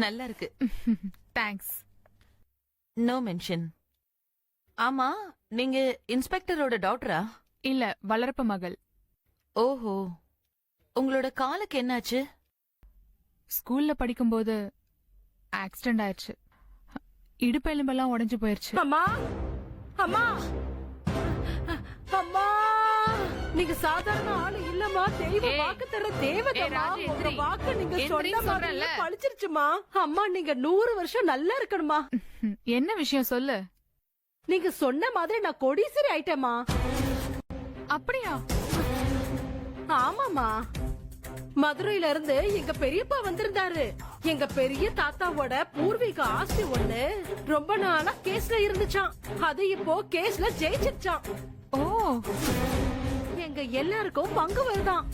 நல்லா இருக்கு. Thanks. No mention. ஆமா, நீங்க இன்ஸ்பெக்டரோட டாக்டரா? இல்ல, வளர்ப்பு மகள். ஓஹோ, உங்களோட காலுக்கு என்னாச்சு? ஸ்கூல்ல படிக்கும்போது ஆக்சிடென்ட் ஆயிடுச்சு. இடுப்பு எலும்பெல்லாம் உடைஞ்சு போயிருச்சு. அம்மா அம்மா அம்மா, நீங்க சாதாரண ஆளு இல்லம்மா, தெய்வ வாக்கு தர தேவதம்மா. உங்க வாக்கு நீங்க சொன்ன மாதிரியே பழிச்சிருச்சுமா. அம்மா, நீங்க 100 வருஷம் நல்லா இருக்கணுமா. என்ன விஷயம் சொல்லு. நீங்க சொன்ன மாதிரி நான் கோடீஸ்வரி ஆயிட்டேமா. அப்படியா? ஆமாமா, மதுரையில இருந்து எங்க பெரியப்பா வந்திருந்தாரு. எங்க பெரிய தாத்தாவோட பூர்வீக ஆஸ்தி ஒண்ணு ரொம்ப நாளா கேஸ்ல இருந்துச்சாம். அது இப்போ கேஸ்ல ஜெயிச்சிருச்சாம். ஓ, எங்க எல்லாருக்கும் பங்கு வருதாம்.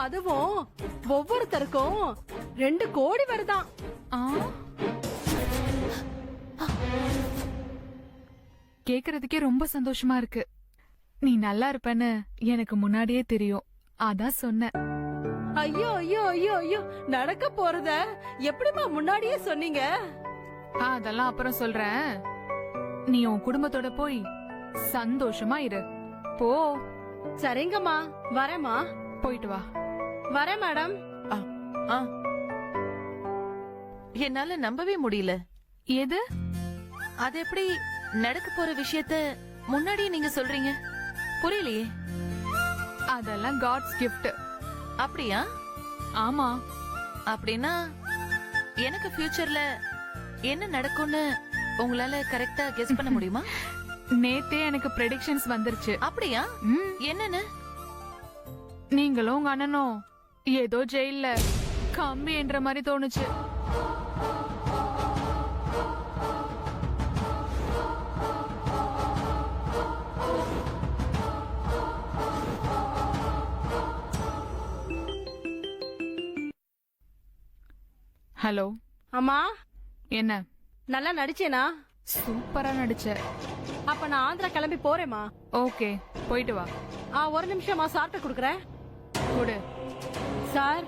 அதுவும் ஒவ்வொருத்தருக்கும் 2 கோடி வருதாம். ஆ, கேக்குறதுக்கே ரொம்ப சந்தோஷமா இருக்கு. நீ நல்லா இருப்பன்னு எனக்கு முன்னாடியே தெரியும், அதான் சொன்னேன். ஐயோ ஐயோ ஐயோ ஐயோ, நடக்க போறத எப்படிமா முன்னாடியே சொன்னீங்க? அதெல்லாம் அப்புறம் சொல்றேன். நீ உன் குடும்பத்தோட போய் சந்தோஷமா இரு. போ. சரிங்கம்மா, வரேம்மா. போயிட்டு வா. வரேன் மேடம். ஆ. என்னால நம்பவே முடியல. எது? அது எப்படி நடக்க போற விஷயத்த முன்னாடியே நீங்க சொல்றீங்க? புரியலையே. அதெல்லாம் காட்ஸ் கிஃப்ட். அப்படியா? ஆமா. அப்படின்னா எனக்கு ஃபியூச்சர்ல என்ன நடக்கும்னு உங்களால கரெக்டா கெஸ் பண்ண முடியுமா? நேத்தே எனக்கு ப்ரெடிக்ஷன்ஸ் வந்துருச்சு. அப்படியா? என்னன்னு? நீங்களும் உங்க அண்ணனும் ஏதோ ஜெயில்ல கம்பி என்ற மாதிரி தோணுச்சு. ஹலோ. அம்மா, என்ன? நல்லா நடிச்சேனா? சூப்பரா நடிச்ச. அப்ப நான் ஆந்திரா கிளம்பி போறேம்மா. ஓகே, போயிட்டு வா. 1 நிமிஷமா சார்ட்ட குடுக்கறேன். கொடு. Sir,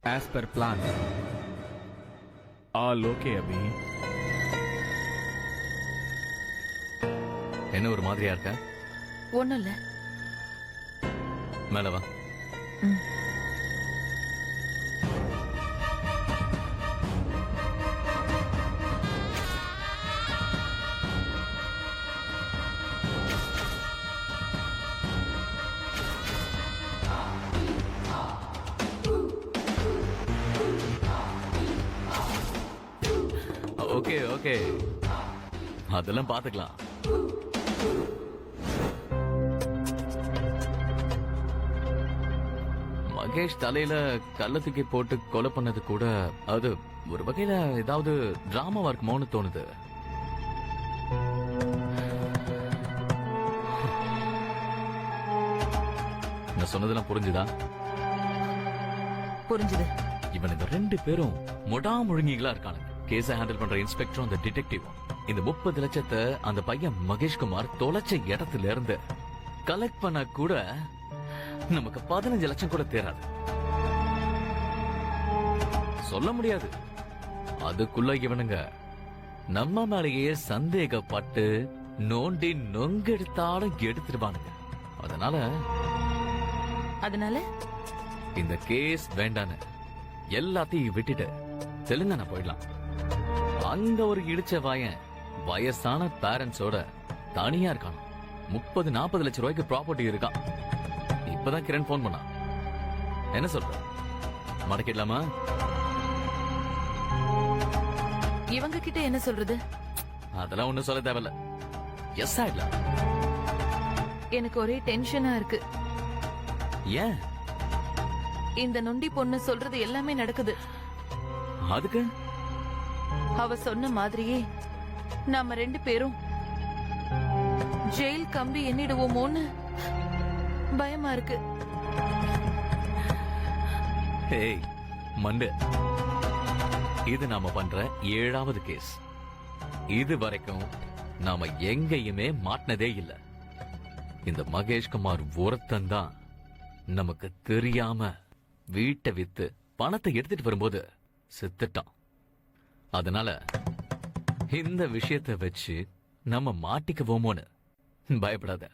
As per plan. All okay, Abhi. என்ன ஒரு மாதிரியா இருக்க? ஒண்ணும் இல்ல. மேல வா. ஓகே ஓகே, அதெல்லாம் பாத்துக்கலாம். மகேஷ் தலையில கல்ல தூக்கி போட்டு கொலை பண்ணது கூட அது ஒரு வகையில ஏதாவது டிராமாவா இருக்குமோன்னு தோணுது. நான் சொன்னதெல்லாம் புரிஞ்சுதா? புரிஞ்சுது. இவனுங்க 2 பேரும் முழுங்கிகளா இருக்கானுங்க. கேஸ ஹேண்டில் பண்ற இன்ஸ்பெக்டரும் அந்த டிடெக்டிவும். இந்த 30 லட்சத்தை அந்த பையன் மகேஷ்குமார் தொலைச்ச இடத்துல இருந்து கலெக்ட் பண்ண கூட நமக்கு 15 லட்சம் கூட தேராது. சொல்ல முடியாது. அதுக்குள்ள இவனுங்க நம்ம மேலேயே சந்தேகப்பட்டு நோண்டி நொங்கெடுத்தாலும் எடுத்துருவானுங்க. அதனால இந்த கேஸ் வேண்டான்னு எல்லாத்தையும் விட்டுட்டு தெலுங்கானா போயிடலாம். அங்க ஒரு இடிச்ச வாயன் வயசான பேரண்ட்ஸோட தனியா இருக்கான். 30-40 லட்சம் ரூபாய்க்கு ப்ராப்பர்ட்டி இருக்கான். இப்பதான் கிரண் போன் பண்ணா. என்ன சொல்ற? மடக்கிடலாமா? இவங்க கிட்ட என்ன சொல்றது? அதெல்லாம் ஒண்ணும் சொல்ல தேவையில்ல. எஸ் ஆயிடலாம். எனக்கு ஒரே டென்ஷனா இருக்கு. ஏன்? இந்த நொண்டி பொண்ணு சொல்றது எல்லாமே நடக்குது. அதுக்கு அவ சொன்ன மாதிரியே நாம 2 பேரும் ஜெயில் கம்பி எண்ணிடுவோமோன்னு பயமா இருக்கு. ஹேய் மண்டு, இது நாம பண்ற 7வது கேஸ். இது வரைக்கும் நாம எங்கேயுமே மாட்டினதே இல்ல. இந்த மகேஷ்குமார் ஒருத்தன் தான் நமக்கு தெரியாம வீட்டை வித்து பணத்தை எடுத்துட்டு வரும்போது செத்துட்டான். அதனால இந்த விஷயத்தை வச்சு நம்ம மாட்டிக்குவோமோன்னு பயப்படாத.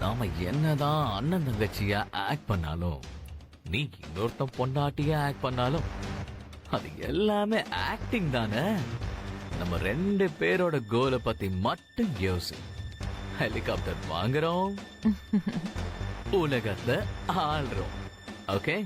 நாம என்னதான் அண்ணன் தங்கச்சியா ஆக்ட் பண்ணாலும், நீ இன்னொருத்தன் பொண்டாட்டியா ஆக்ட் பண்ணாலும், அது எல்லாமே ஆக்டிங் தானே. நம்ம 2 பேரோட கோலை பத்தி மட்டும் யோசி. ஹெலிகாப்டர் வாங்குறோம், உலகத்தை ஆள்றோம். ஓகே.